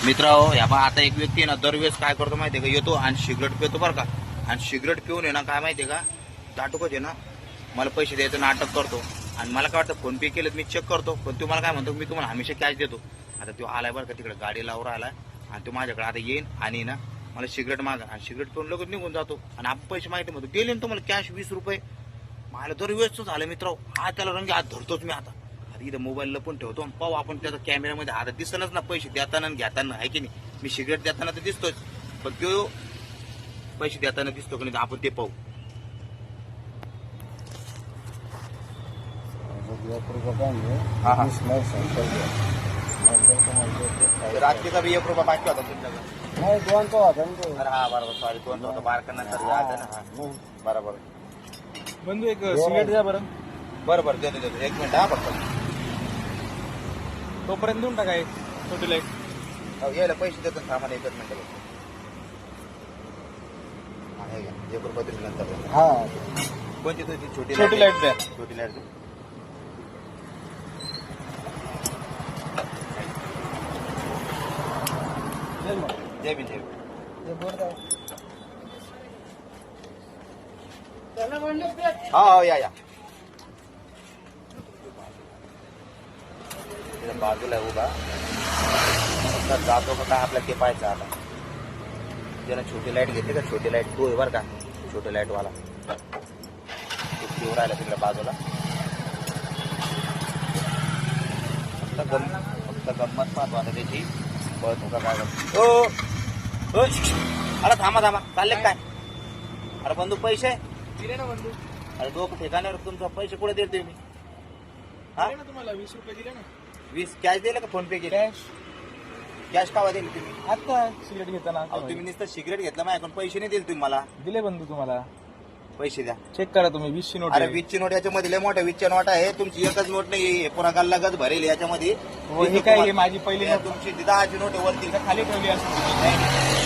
मित्रांनो या बा आता एक व्यक्ती ना दरवेळेस काय करतो माहितीये का, येतो आणि सिगरेट पितो बरं का, आणि सिगरेट पिऊन आहे ना काय माहितीये का, दाटूकच आहे ना मला पैसे द्यायचं नाटक करतो. आणि मला काय वाटतं फोन पे केलं मी चेक करतो, पण तुम्हाला काय म्हणतो मी तुम्हाला हमेशा कॅश देतो. आता तो आलाय बरं का तिकडे गाडी लावून आलाय आणि तो माझ्याकडे आता येईन आणि ना मला सिगरेट मागा आणि सिगरेट पिऊन लगेच निघून जातो. आणि आपण पैसे माहिती म्हणतो दिले ना तुम्हाला कॅश 20 रुपये. मला दरवेळेस झालं मित्रांनो, हा त्याला रंगी हात धरतोच मी. आता इथं मोबाईल लपून ठेवतो आणि पाहू आपण त्याचा कॅमेऱ्यामध्ये हात दिसतच ना पैसे देताना आणि घेताना, आहे की नाही. मी सिगरेट देताना तर दिसतोच, पण तो पैसे देताना दिसतो की नाही आपण ते पाहू. रात्रीचा बी 1 रुपया बाकी होता तुमच्याकडे. नाही 2 होता ना तो. अरे हा बरोबर, सॉरी 2 होता बारकांना बरोबर. बंधू एक सिगरेट द्या बरं. बरोबर देतो देतो, 1 मिनिट हा फक्त. तोपर्यंत देऊन टाका एक छोटी लाईट. यायला पैसे देतो सामान 1 मिनिट. हे घ्या 1 रुपया दिल्यानंतर. हा कोणती तुझी छोटी लाईट द्या. छोटी लाईट दे. जय भीम, जय भीम. हा या या बाजूला आहे उभा. तर जातो का काय आपल्याला ते पाहायचं. आता त्याला छोटी लाईट घेतली का, छोटी लाईट तो आहे बरं का, छोटी लाईट वाला राहिला तिकडे बाजूला. फक्त गंमत पाहतो आता त्याची. बघ काय करतो. अरे थांबा थांबा, चालले काय. अरे बंधू पैसे दिले ना बंधू. अरे 2 ठिकाणावर तुमचा पैसे कुठे देतो मी. हा दिले ना तुम्हाला 20 रुपये दिले ना. 20 कॅश दिले का फोन पे केले. कॅश कॅश कावा दिली तुम्ही. आता सिगरेट घेताना अहो तुम्ही नुसतं सिगरेट घेतला माझ्याकडून, पैसे नाही दिले तुम्ही मला. दिले बंधू तुम्हाला. पैसे द्या. चेक करा तुम्ही 20 ची नोट. अरे 20 ची नोट याच्यामध्ये लय मोठ्या 20 च्या नोट आहे. तुमची एकच नोट नाही, पुरा गल्लागच भरेल याच्यामध्ये. हे काय हे माझी पहिली नोट तुमची 10 ची नोट आहे वरती. खाली ठेवली असते.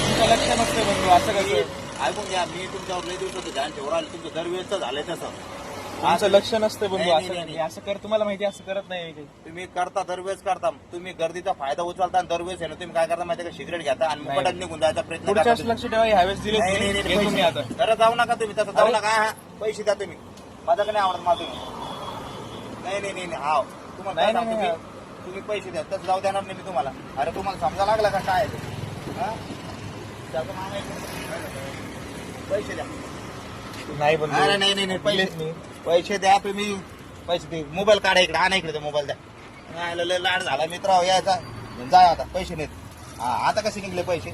तुमचं लक्ष नसतं बंधू असं कसं. ऐकून घ्या, मी तुमच्यावर लय दिवसाचं ध्यान ठेवून राहिलं. तुमचं दरवेळेचं झालंय तसं. तुमचं लक्ष नसतं बंधू. नाही, असं नाही, नाही. असं कर, तुम्हाला माहिती असं करत नाही काही. तुम्ही करता दरवेळेस करता. तुम्ही गर्दीचा फायदा उचलता आणि दरवेळेस आहे ना तुम्ही काय करता माहिती का, सिगरेट घेता आणि नाही. मुकटात निघून जायचा प्रयत्न पुढच्या करता वेळेस लक्ष ठेवा. ह्यावेळेस दिले नाही, नाही, नाही, तुम्ही आता. जरा जाऊ नका तुम्ही, तसं जाऊ नका. हा पैसे द्या तुम्ही. माझ्याकडे नाही आवडत मला तुम्ही. नाही नाही नाही हा तुम्हाला काय नाही, सांगतो नाही, मी, तुम्ही पैसे द्या तसं जाऊ देणार नाही मी तुम्हाला. अरे तुम्हाला समजा लागला का काय आहे ते? हा? त्याचं पैसे द्या. नाही बंधू. नाही नाही नाही नाही, दिलेत पैसे मी. पैसे द्या तुम्ही. पैसे दे. मोबाईल काढा इकडे, आणा इकडे मोबाईल द्या. नाही, लय लाड झाला मित्र यायचा. जा आता पैसे नाहीत. हा आता कसे निघले पैसे.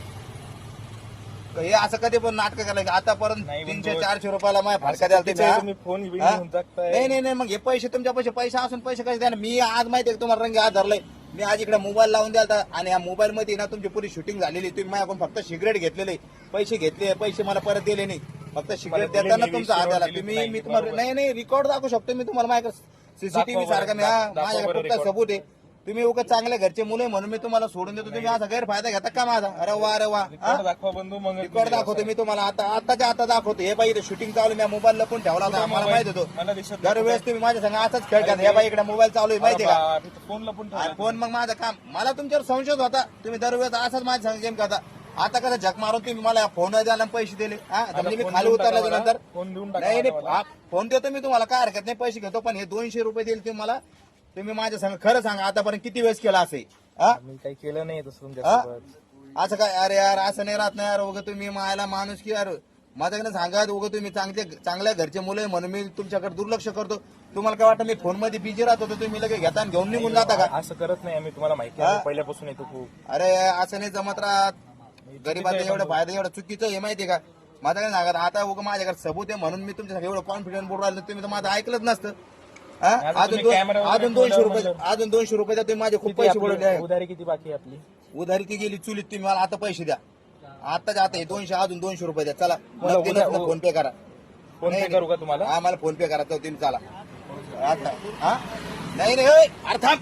हे असं कधी पण नाटक करायला आतापर्यंत नाही, 300-400 रुपयाला माझ्या फाडका द्याल तुम्ही. हा? तुम्ही फोन हा? घेऊन टाकताय. नाही नाही नाही, मग हे पैसे तुमच्या पैसे असून पैसे कसे द्या ना. मी आज माहिती आहे तुम्हाला रंगी हात धरलाय. मी आज इकडे मोबाईल लावून द्याल आणि या मोबाईल मध्ये ना तुमची पुरी शूटिंग झालेली. तुम्ही माझ्याकडून फक्त सिगरेट घेतलेले, पैसे घेतले, पैसे मला परत दिले नाही. फक्त सिगरेट दिले देताना नाही, तुमचा 20 हात आला. दिले तुम्ही नाही, मी तुम्हाला बरोबर. नाही नाही रिकॉर्ड दाखवू शकतो मी तुम्हाला. माझ्याकडे सीसीटीव्ही दाखवा सारखा मी बरं, हा दाखवा माझ्याकडे बरं फक्त record. सबूत आहे. तुम्ही उगाच चांगल्या घरचे मुलं आहे म्हणून मी तुम्हाला सोडून देतो. तुम्ही असा गैरफायदा घेता का माझा. अरे वा अरे वा. रिकॉर्ड दाखवा बंधू. मग रेकॉर्ड दाखवतो मी तुम्हाला. आताच्या आता दाखवतो. हे बाई शूटिंग चालू मी मोबाईल लपून ठेवला होता. मला माहित होतो. मला दिसत नाही. दरवेळेस तुम्ही माझ्या संग असाच खेळ करता. हे बाई इकडे मोबाईल चालू आहे माहिती का. फोन लपून आणि ठेवला. फोन मग माझं काम. मला तुमच्यावर संशय होता. तुम्ही दरवेळेस असाच माझ्या संग गेम करता. आता कसं झक मारून तुम्ही मला फोन द्यायला पैसे दिले. हा म्हणजे मी फोन खाली देऊन टाका उतरल्याच्या मला. नंतर फोन देऊन टाका नाही मला. नाही फोन देतो मी तुम्हाला, काय हरकत नाही. पैसे घेतो. पण हे 200 रुपये दिले तुम्ही मला. तुम्ही माझ्या संग खरं सांगा आतापर्यंत किती वेळेस केला असे. हा मी काही केलं नाही तसं हा? तुमच्यासोबत. असं काय. अरे यार असं नाही राहत नाही यार. उगं तुम्ही मायला माणूस की यार माझ्याकडे सांगा. उगं तुम्ही चांगल्या घरचे मुलं आहे म्हणून मी तुमच्याकडे दुर्लक्ष करतो. तुम्हाला काय वाटतं मी फोन मध्ये बिझी राहतो तर तुम्ही लगेच घेता आणि घेऊन निघून जाता का. असं करत नाही आम्ही. तुम्हाला माहिती हा? आहे पहिल्यापासून येतो खूप. अरे असं नाही जमत राहत. गरीबाचं एवढं फायदा एवढं चुकीचं हे माहितीये का. माझ्याकडे सांगा आता उगं माझ्याकडे सबूत आहे म्हणून मी तुमच्यासाठी एवढं कॉन्फिडन्स बोलून राहिलो. तुम्ही तर माझं ऐकलंच नसतं. हा? आता अजून तुम्ही camera वगैरे अजून 200 रुपये ठेवल्यावर अजून 200 रुपये तुम्ही माझे खूप किती पैसे आपली बोलवले आहे. उधारी किती बाकी आहे आपली. उधारी ती गेली चुलीत. तुम्ही मला आता पैसे द्या. आताच्या आता हे 200 अजून 200 रुपये द्या. चला मला उद्या- फोन पे करा. फोन पे नाही, करू का तुम्हाला. हा मला फोन पे करा तर तुम्ही चला. आता हा नाही नाही. अरे थांब.